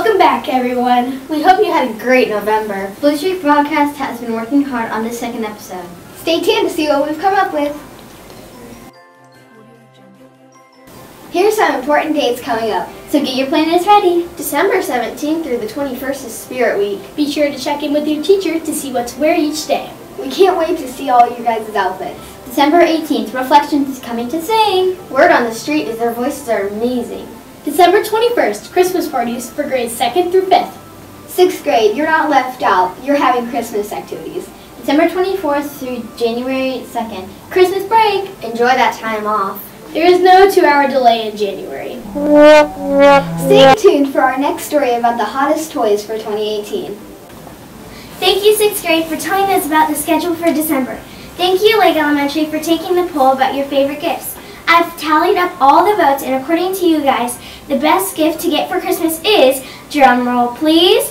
Welcome back, everyone. We hope you had a great November. Blue Streak Broadcast has been working hard on this second episode. Stay tuned to see what we've come up with. Here's some important dates coming up. So get your planners ready. December 17th through the 21st is Spirit Week. Be sure to check in with your teacher to see what to wear each day. We can't wait to see all your guys' outfits. December 18th, Reflections is coming to sing. Word on the street is their voices are amazing. December 21st, Christmas parties for grades 2nd through 5th. 6th grade, you're not left out. You're having Christmas activities. December 24th through January 2nd, Christmas break. Enjoy that time off. There is no 2-hour delay in January. Stay tuned for our next story about the hottest toys for 2018. Thank you, 6th grade, for telling us about the schedule for December. Thank you, Lake Elementary, for taking the poll about your favorite gifts. I've tallied up all the votes, and according to you guys, the best gift to get for Christmas is, drum roll please,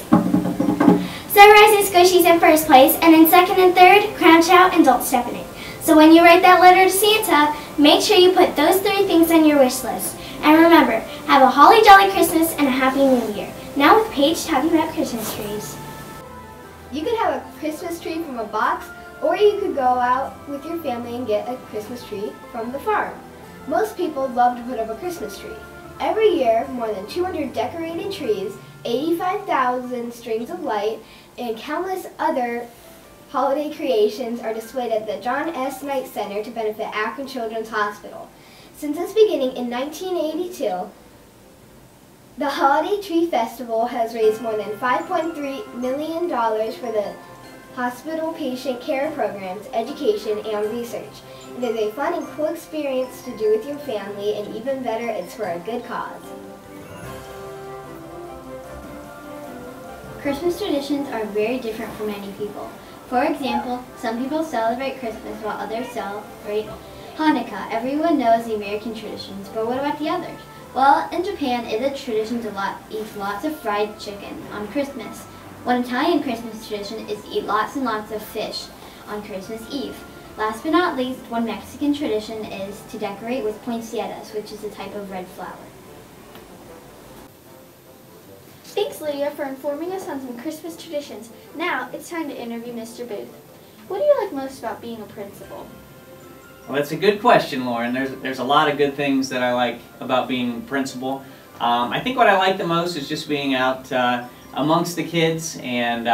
Sunrise and Squishies in first place, and in second and third, Crown Chow and Don't Step in It. So when you write that letter to Santa, make sure you put those 3 things on your wish list. And remember, have a holly jolly Christmas and a happy new year. Now with Paige talking about Christmas trees. You could have a Christmas tree from a box, or you could go out with your family and get a Christmas tree from the farm. Most people love to put up a Christmas tree. Every year, more than 200 decorated trees, 85,000 strings of light, and countless other holiday creations are displayed at the John S. Knight Center to benefit Akron Children's Hospital. Since its beginning in 1982, the Holiday Tree Festival has raised more than $5.3 million for the hospital patient care programs, education, and research. It is a fun and cool experience to do with your family, and even better, it's for a good cause. Christmas traditions are very different for many people. For example, some people celebrate Christmas while others celebrate Hanukkah. Everyone knows the American traditions, but what about the others? Well, in Japan, it is a tradition to eat lots of fried chicken on Christmas. One Italian Christmas tradition is to eat lots and lots of fish on Christmas Eve. Last but not least, one Mexican tradition is to decorate with poinsettias, which is a type of red flower. Thanks, Lydia, for informing us on some Christmas traditions. Now, it's time to interview Mr. Booth. What do you like most about being a principal? Well, that's a good question, Lauren. There's a lot of good things that I like about being principal. I think what I like the most is just being out amongst the kids, and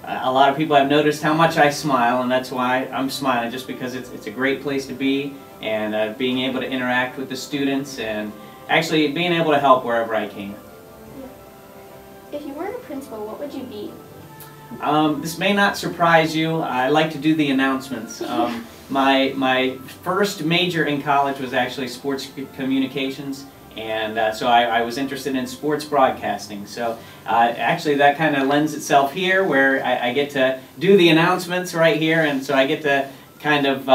a lot of people have noticed how much I smile, and that's why I'm smiling, just because it's a great place to be, and being able to interact with the students, and actually being able to help wherever I can. If you weren't a principal, what would you be? This may not surprise you. I like to do the announcements. My first major in college was actually sports communications, and so I was interested in sports broadcasting. So actually that kind of lends itself here, where I get to do the announcements right here, and so I get to kind of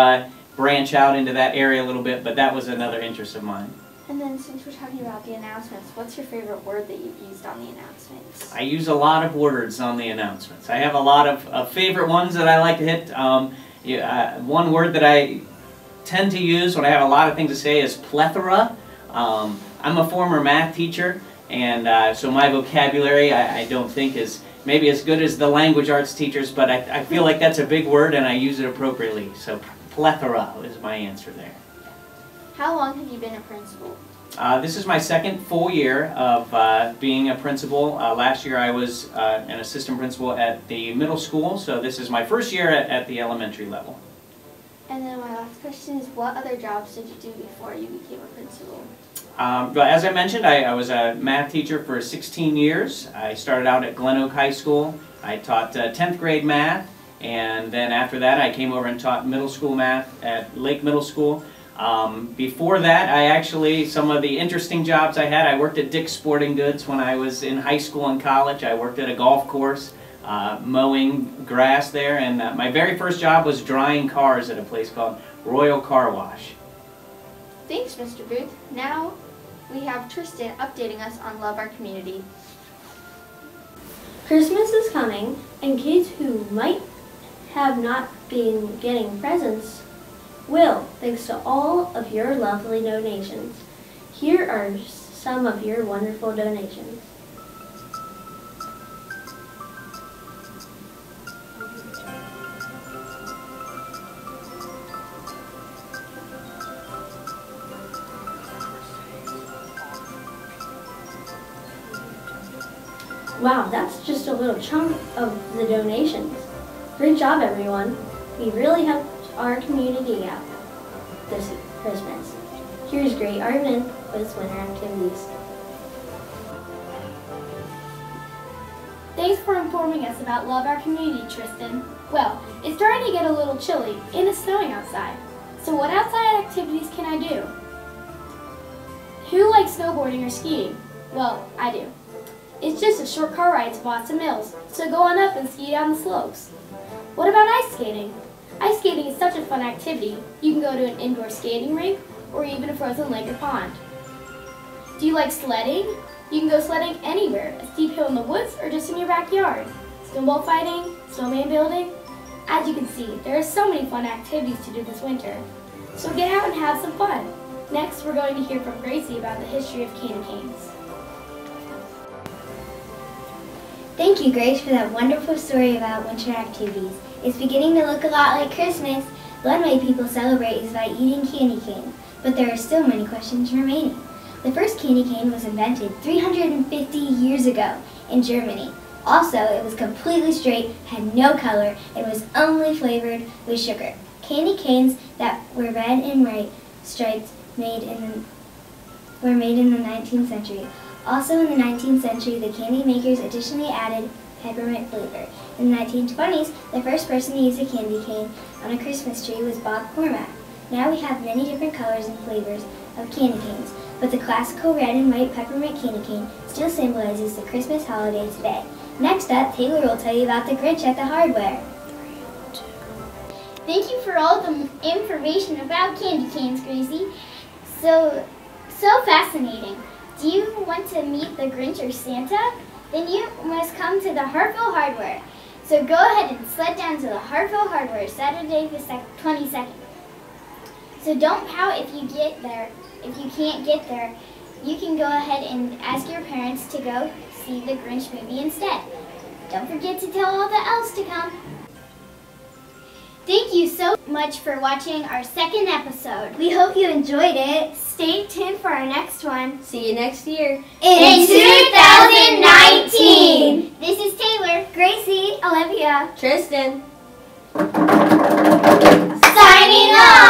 branch out into that area a little bit, but that was another interest of mine. And then, since we're talking about the announcements, what's your favorite word that you've used on the announcements? I use a lot of words on the announcements. I have a lot of favorite ones that I like to hit. One word that I tend to use when I have a lot of things to say is plethora. I'm a former math teacher, and so my vocabulary I don't think is maybe as good as the language arts teachers, but I feel like that's a big word and I use it appropriately. So plethora is my answer there. How long have you been a principal? This is my second full year of being a principal. Last year I was an assistant principal at the middle school, so this is my first year at the elementary level. And then my last question is, what other jobs did you do before you became a principal? As I mentioned, I was a math teacher for 16 years. I started out at Glen Oak High School. I taught 10th grade math, and then after that I came over and taught middle school math at Lake Middle School. Before that, some of the interesting jobs I had, I worked at Dick's Sporting Goods when I was in high school and college. I worked at a golf course, mowing grass there, and my very first job was drying cars at a place called Royal Car Wash. Thanks, Mr. Booth. Now we have Tristan updating us on Love Our Community. Christmas is coming, and kids who might have not been getting presents will, thanks to all of your lovely donations. Here are some of your wonderful donations. Wow, that's just a little chunk of the donations. Great job, everyone. We really helped our community out this Christmas. Here's Great Arvin with winter activities. Thanks for informing us about Love Our Community, Tristan. Well, it's starting to get a little chilly and it's snowing outside. So what outside activities can I do? Who likes snowboarding or skiing? Well, I do. It's just a short car ride to Boston Mills, so go on up and ski down the slopes. What about ice skating? Ice skating is such a fun activity. You can go to an indoor skating rink or even a frozen lake or pond. Do you like sledding? You can go sledding anywhere, a steep hill in the woods or just in your backyard. Snowball fighting, snowman building. As you can see, there are so many fun activities to do this winter. So get out and have some fun. Next, we're going to hear from Gracie about the history of candy canes. Thank you, Grace, for that wonderful story about winter activities. It's beginning to look a lot like Christmas. One way people celebrate is by eating candy canes, but there are still many questions remaining. The first candy cane was invented 350 years ago in Germany. Also, it was completely straight, had no color, and was only flavored with sugar. Candy canes that were red and white stripes were made in the 19th century. Also in the 19th century, the candy makers additionally added peppermint flavor. In the 1920s, the first person to use a candy cane on a Christmas tree was Bob Cormack. Now we have many different colors and flavors of candy canes, but the classical red and white peppermint candy cane still symbolizes the Christmas holiday today. Next up, Taylor will tell you about the Grinch at the hardware. Thank you for all the information about candy canes, Gracie. So fascinating. Do you want to meet the Grinch or Santa? Then you must come to the Hartville Hardware. So go ahead and sled down to the Hartville Hardware Saturday the 22nd. So don't pout if you get there. If you can't get there, you can go ahead and ask your parents to go see the Grinch movie instead. Don't forget to tell all the elves to come. Thank you so much for watching our second episode. We hope you enjoyed it. Stay tuned for our next one. See you next year. In 2019! This is Taylor, Gracie, Olivia, Tristan. signing off!